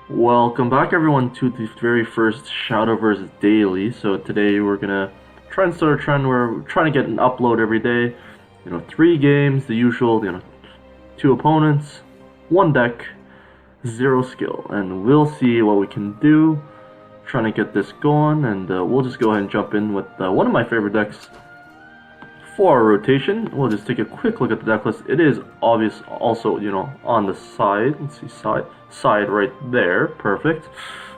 Welcome back everyone to the very first Shadowverse Daily. So today we're gonna try and start a trend where we're trying to get an upload every day. 3 games, the usual, 2 opponents, 1 deck, 0 skill. And we'll see what we can do. Trying to get this going, and we'll just go ahead and jump in with one of my favorite decks for our rotation. We'll just take a quick look at the deck list. It is obvious also, on the side. Let's see, side right there. Perfect.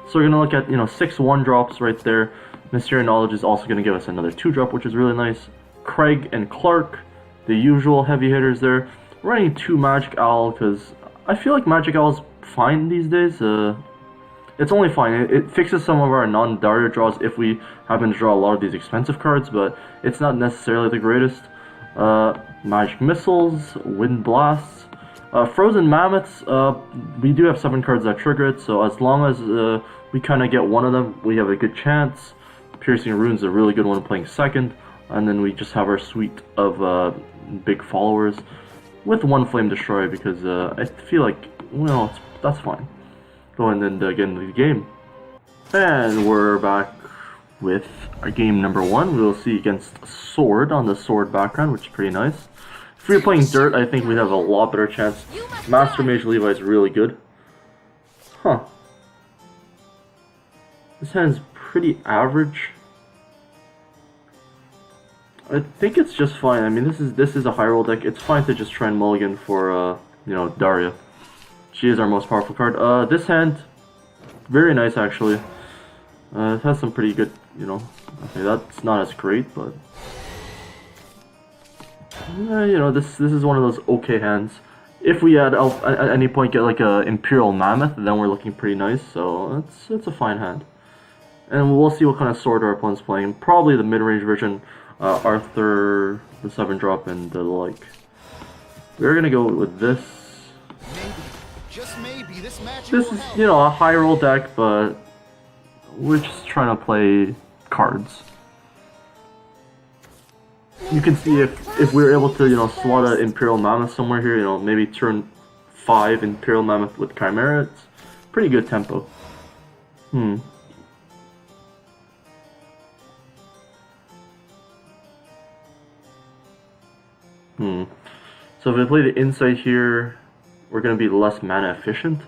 So we're gonna look at, 6 1-drops right there. Mysterious Knowledge is also gonna give us another 2-drop, which is really nice. Craig and Clark, the usual heavy hitters there. We're running 2 Magic Owl because I feel like Magic Owl is fine these days. It's only fine. It fixes some of our non-Daria draws if we happen to draw a lot of these expensive cards, but it's not necessarily the greatest. Magic Missiles, Wind Blasts, Frozen Mammoths. We do have 7 cards that trigger it, so as long as we kind of get one of them, we have a good chance. Piercing Rune's a really good one playing second, and then we just have our suite of big followers with 1 Flame Destroy because I feel like, well, that's fine. Go ahead and get into the game. And we're back with our game number 1. We'll see against Sword on the Sword background, which is pretty nice. If we were playing Dirt, I think we'd have a lot better chance. Master Mage Levi is really good. Huh. This hand's pretty average. I think it's just fine. I mean, this is a high roll deck. It's fine to just try and mulligan for Daria. She is our most powerful card. This hand, very nice actually. It has some pretty good, okay, that's not as great, but this is one of those okay hands. If we at any point get like a Imperial Mammoth, then we're looking pretty nice. So it's a fine hand, and we'll see what kind of sword our opponent's playing. Probably the mid-range version, Arthur, the 7-drop, and the like. We're gonna go with this. This is, a high roll deck, but we're just trying to play cards. You can see if we're able to, slot an Imperial Mammoth somewhere here, maybe turn 5 Imperial Mammoth with Chimera, it's pretty good tempo. So if I play the Insight here, we're going to be less mana efficient.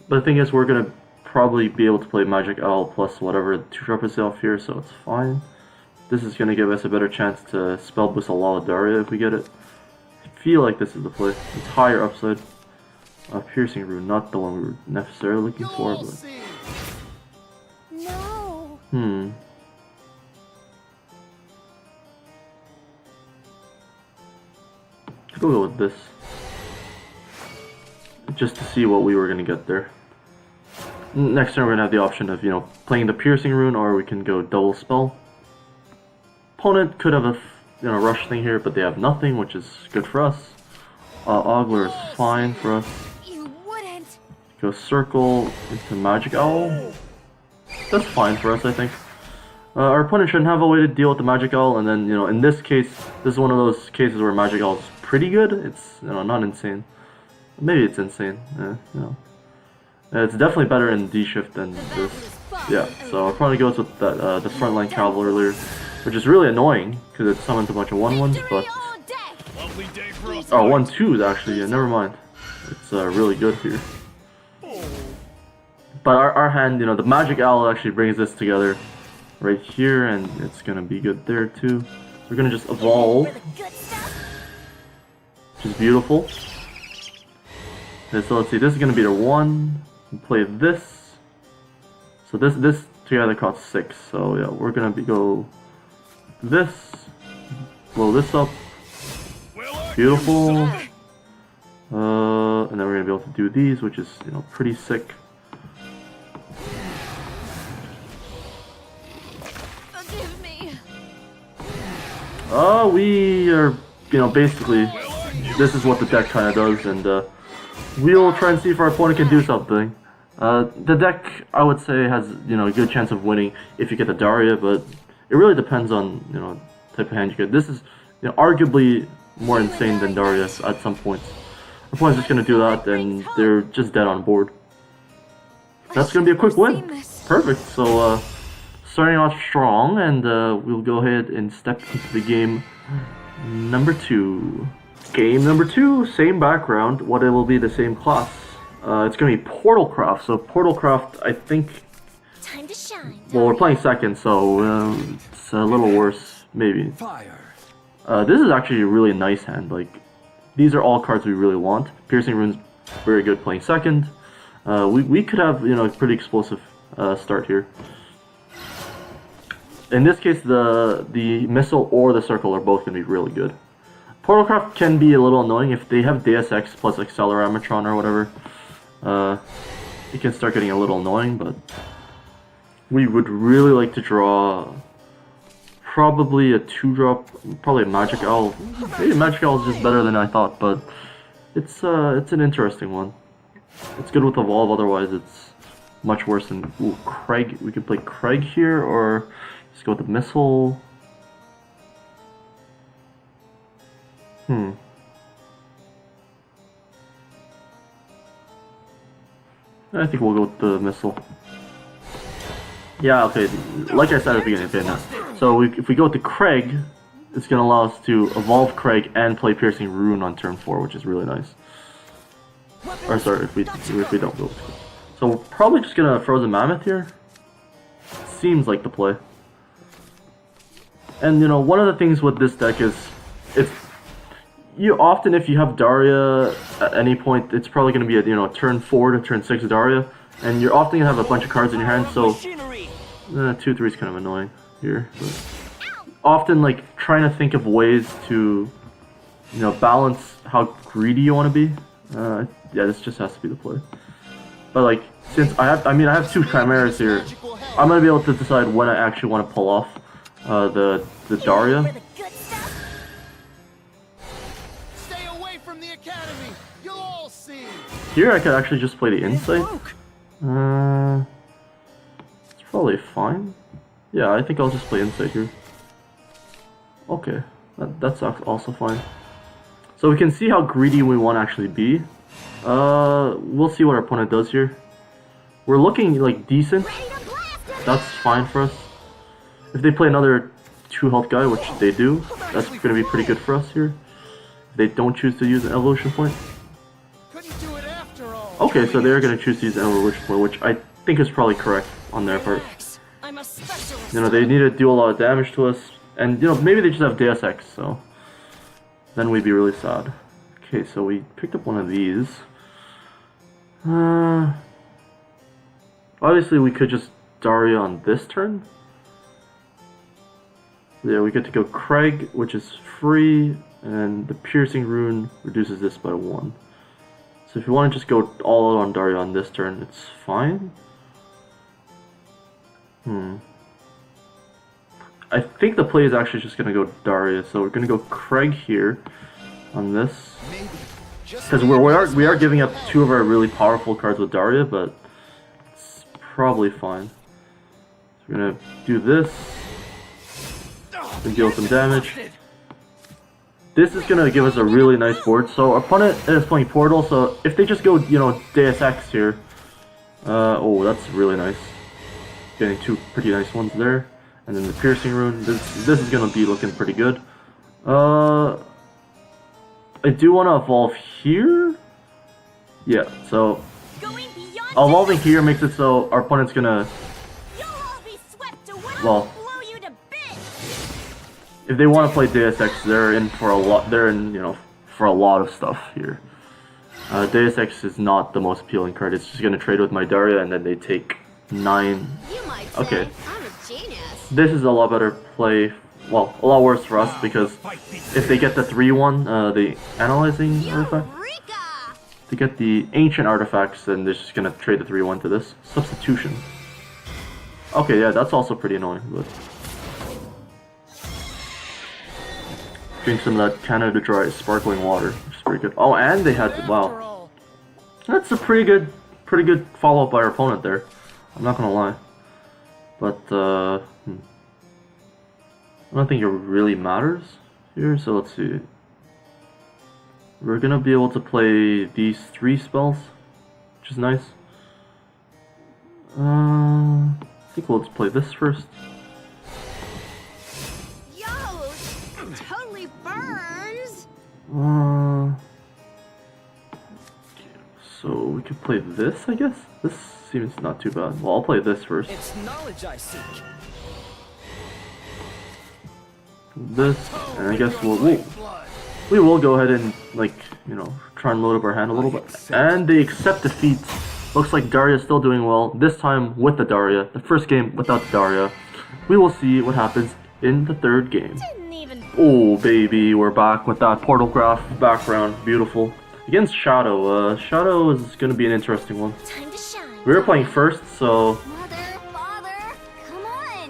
But the thing is, we're going to probably be able to play Magic Owl plus whatever 2-drop is off here, so it's fine. This is going to give us a better chance to spell boost a lot of Daria if we get it. I feel like this is the play. It's higher upside. Piercing Rune, not the one we were necessarily looking for, but... No. Let's go with this. Just to see what we were going to get there. Next turn we're going to have the option of, playing the Piercing Rune, or we can go double spell. Opponent could have a, rush thing here, but they have nothing, which is good for us. Ogler is fine for us. Go Circle into Magic Owl. That's fine for us, I think. Our opponent shouldn't have a way to deal with the Magic Owl, and then, in this case, this is one of those cases where Magic Owl is pretty good. It's, not insane. Maybe it's insane, it's definitely better in D-Shift than this. Yeah, so our opponent goes with that, the Frontline Cavalry earlier, which is really annoying, because it summons a bunch of 1/1s, but... Oh, 1/2s actually, yeah, never mind. It's really good here. But our hand, the Magic Owl actually brings this together right here, and it's gonna be good there too. We're gonna just evolve, which is beautiful. Okay, so let's see, this is gonna be the 1. We'll play this. So this together costs 6. So yeah, we're gonna go this, blow this up. Beautiful. And then we're gonna be able to do these, which is pretty sick. Forgive me. We are basically this is what the deck kind of does, and we'll try and see if our opponent can do something. The deck, I would say, has a good chance of winning if you get the Daria, but it really depends on type of hand you get. This is arguably more insane than Daria at some points. Our opponent's just gonna do that, and they're just dead on board. that's gonna be a quick win. Seamless. Perfect. So starting off strong, and we'll go ahead and step into the game number 2. Game number 2, same background. What it will be the same class. It's gonna be Portalcraft. So Portalcraft, I think. Time to shine. Well, we're playing second, so it's a little worse, maybe. Fire. This is actually a really nice hand. Like, these are all cards we really want. Piercing Rune's very good playing second. We could have, you know, a pretty explosive start here. In this case, the missile or the circle are both going to be really good. Portalcraft can be a little annoying if they have Deus Ex plus Acceleratron or whatever. It can start getting a little annoying, but we would really like to draw probably a 2-drop, probably a Magic Owl. Maybe Magic Owl is just better than I thought, but it's an interesting one. It's good with Evolve, otherwise it's much worse than... Ooh, Craig. We could play Craig here, or just go with the Missile. I think we'll go with the Missile. Yeah, okay, like I said at the beginning, okay, now. So if we go with the Craig, it's going to allow us to evolve Craig and play Piercing Rune on turn 4, which is really nice. Or sorry, if we don't go with it. So we're probably just going to Frozen Mammoth here. Seems like the play. And, you know, one of the things with this deck is, often if you have Daria at any point, it's probably going to be a, you know, turn 4 to turn 6 Daria. And you're often going to have a bunch of cards in your hand, so 2-3 is kind of annoying here. But often, like, trying to think of ways to, you know, balance how greedy you want to be. Yeah, this just has to be the play. But, like, since I have 2 Chimeras here, I'm going to be able to decide when I actually want to pull off the Daria. Stay away from the academy. You'll all see. Here I could actually just play the Insight. It's probably fine. Yeah, I think I'll just play Insight here. Okay, that's also fine. So we can see how greedy we want to actually be. We'll see what our opponent does here. We're looking like decent. That's fine for us. If they play another 2 health guy, which they do, that's going to be pretty good for us here. If they don't choose to use an evolution point. Couldn't do it after all. Okay, so they're going to choose to use an evolution point, which I think is probably correct on their part. You know, they need to do a lot of damage to us, and, you know, maybe they just have Deus Ex, so then we'd be really sad. Okay, so we picked up one of these. Obviously we could just Daria on this turn. Yeah, we get to go Craig, which is free, and the Piercing Rune reduces this by 1. So if you want to just go all out on Daria on this turn, it's fine. I think the play is actually just going to go Daria, so we're going to go Craig here on this. Because we are giving up 2 of our really powerful cards with Daria, but it's probably fine. So we're going to do this. And deal some damage. This is going to give us a really nice board. So our opponent is playing Portal, so if they just go, you know, Deus Ex here. Oh, that's really nice. Getting 2 pretty nice ones there. And then the Piercing Rune. This is going to be looking pretty good. I do want to evolve here. Yeah, so evolving here makes it so our opponent's going to... Well... If they want to play Deus Ex, they're in for a lot. They're in, you know, for a lot of stuff here. Deus Ex is not the most appealing card. It's just gonna trade with my Daria, and then they take 9. Okay. This is a lot better play. Well, a lot worse for us because if they get the 3-1, the analyzing artifact, to get the ancient artifacts, then they're just gonna trade the 3-1 to this substitution. Okay, yeah, that's also pretty annoying, but. Drink some of that Canada Dry sparkling water, which is pretty good. Oh, and they had, wow, that's a pretty good follow-up by our opponent there. I'm not gonna lie, but I don't think it really matters here. So let's see. We're gonna be able to play these 3 spells, which is nice. I think we'll just play this first. Yo, totally burns. So we could play this, I guess? This seems not too bad. Well, I'll play this first. It's knowledge I seek. This, and I guess we will go ahead and, like, you know, try and load up our hand a little bit. And they accept defeat. Looks like Daria's still doing well. This time with the Daria. The first game without the Daria. We will see what happens in the third game. Didn't even. Oh, baby, we're back with that portal graph background. Beautiful. Against Shadow. Shadow is going to be an interesting one. Time to shine. We were playing first, so Mother, father, come on.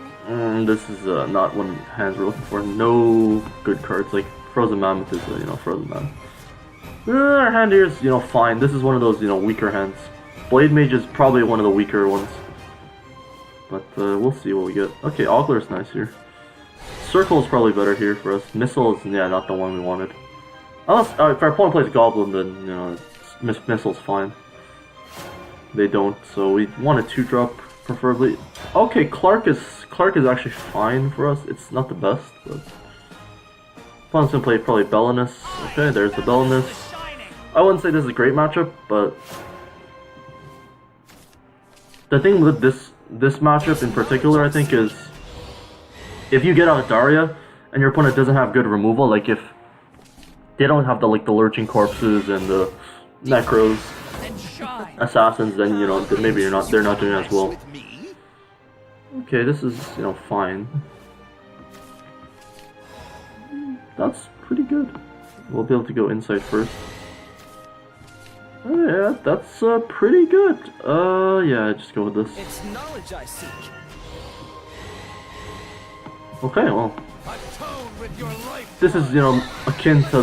this is not one hands we're looking for. No good cards. Like Frozen Mammoth is, you know, Frozen Mammoth. Our hand here is, you know, fine. This is one of those, you know, weaker hands. Blade Mage is probably one of the weaker ones. But we'll see what we get. Okay, Ogler's nice here. Circle is probably better here for us. Missile is, yeah, not the one we wanted. Unless, if our opponent plays Goblin, then, you know, Missile's fine. They don't, so we want a 2-drop, preferably. Okay, Clark is actually fine for us. It's not the best, but... Opponent's gonna play probably Bellinus. Okay, there's the Bellinus. I wouldn't say this is a great matchup, but... The thing with this matchup in particular, I think, is... If you get out Daria, and your opponent doesn't have good removal, like if... They don't have the, like, the Lurching Corpses and the Necros, Assassins, then, you know, maybe they're not doing as well. Okay, this is, you know, fine. That's pretty good. We'll be able to go inside first. Oh, yeah, that's pretty good. Yeah, just go with this. It's knowledge I seek. Okay, well, this is, you know, akin to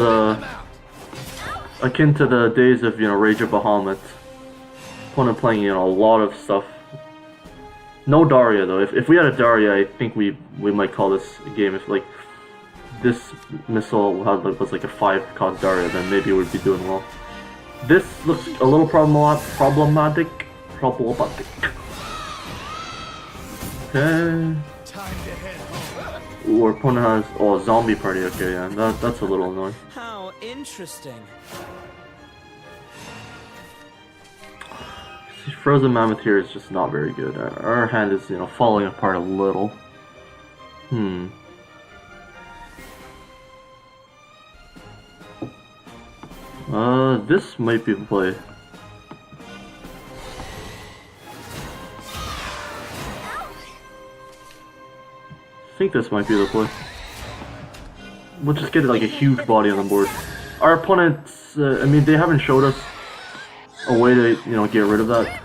the days of, you know, Rage of Bahamut. Opponent playing, you know, a lot of stuff. No Daria though. If we had a Daria, I think we might call this a game. If like this missile was like a 5-cost Daria, then maybe we'd be doing well. This looks a little problematic. Okay. Ooh, our opponent has a zombie party. Okay, yeah, that's a little annoying. How interesting. Frozen Mammoth here is just not very good. Our hand is, you know, falling apart a little. This might be the play. I think this might be the play. We'll just get like a huge body on the board. Our opponents, I mean, they haven't showed us a way to, you know, get rid of that.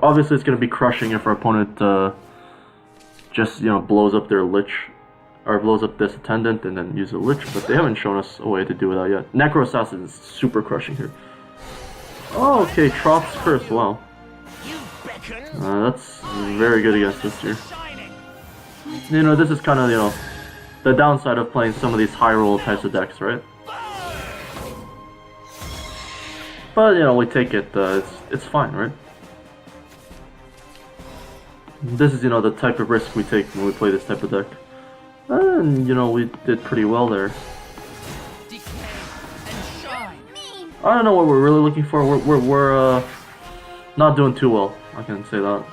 Obviously, it's going to be crushing if our opponent just, you know, blows up their Lich, or blows up this Attendant and then use a Lich, but they haven't shown us a way to do that yet. Necro Assassin is super crushing here. Oh, okay, Trop's Curse, wow. That's very good against us here. You know, this is kind of, you know, the downside of playing some of these high roll types of decks, right? But, you know, we take it, it's fine, right? This is, you know, the type of risk we take when we play this type of deck. And, you know, we did pretty well there. I don't know what we're really looking for. We're not doing too well, I can say that.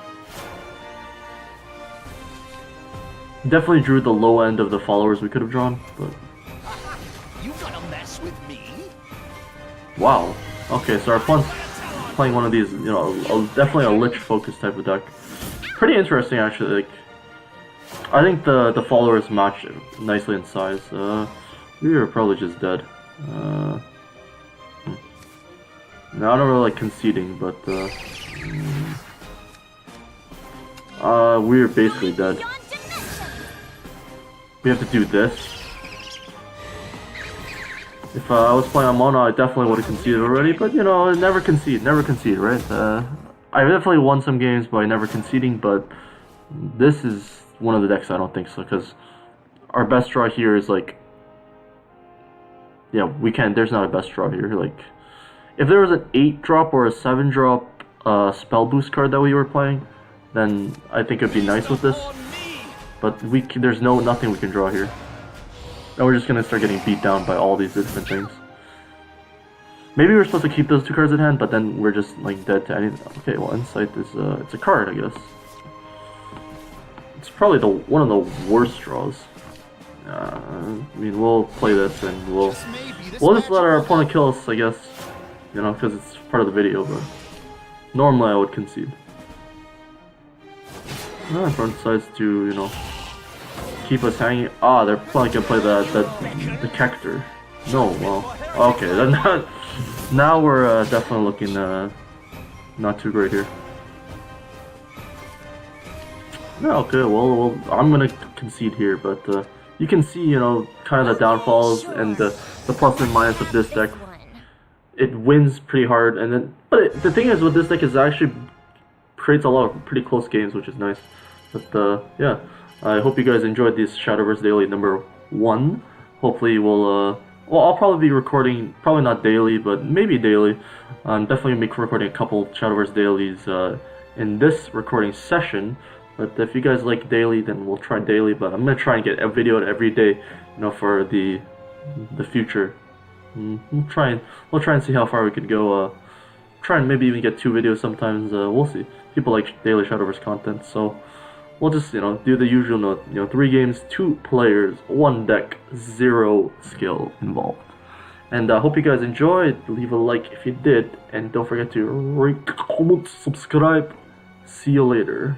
Definitely drew the low end of the followers we could have drawn, but... You gonna mess with me? Wow. Okay, so our opponent's playing one of these, you know, definitely a Lich-focused type of deck. Pretty interesting, actually. Like, I think the followers match nicely in size. We are probably just dead. No, I don't really like conceding, but we're basically dead. We have to do this. If I was playing on mono, I definitely would have conceded already, but you know, never concede, right? I definitely won some games by never conceding, but this is one of the decks I don't think so, because our best draw here is like, yeah, we can't, there's not a best draw here. Like, if there was an 8-drop or a 7-drop spell boost card that we were playing, then I think it'd be nice with this. But there's nothing we can draw here. And we're just gonna start getting beat down by all these different things. Maybe we're supposed to keep those 2 cards in hand, but then we're just like dead to anything. Okay, well, Insight is it's a card, I guess. It's probably one of the worst draws. I mean, we'll play this and we'll just let our opponent kill us, I guess. You know, because it's part of the video. But normally I would concede. Everyone decides to, you know, keep us hanging. Ah, they're probably gonna play the Cactor. No, well, okay, then now we're definitely looking not too great here. No, okay, well, I'm gonna concede here, but you can see, you know, kind of the downfalls and the plus and minus of this deck. It wins pretty hard, and then, but the thing is with this deck is it actually creates a lot of pretty close games, which is nice. But yeah, I hope you guys enjoyed this Shadowverse Daily number 1. Hopefully we'll well, I'll probably be recording, probably not daily, but maybe daily. I'm definitely gonna be recording a couple Shadowverse dailies in this recording session. But if you guys like daily, then we'll try daily. But I'm gonna try and get a video every day, you know, for the future. We'll try and see how far we could go. Try and maybe even get 2 videos sometimes. We'll see. People like daily Shadowverse content, so we'll just, you know, do the usual note. You know, 3 games, 2 players, 1 deck, 0 skill involved. And I hope you guys enjoyed. Leave a like if you did, and don't forget to rate, comment, subscribe. See you later.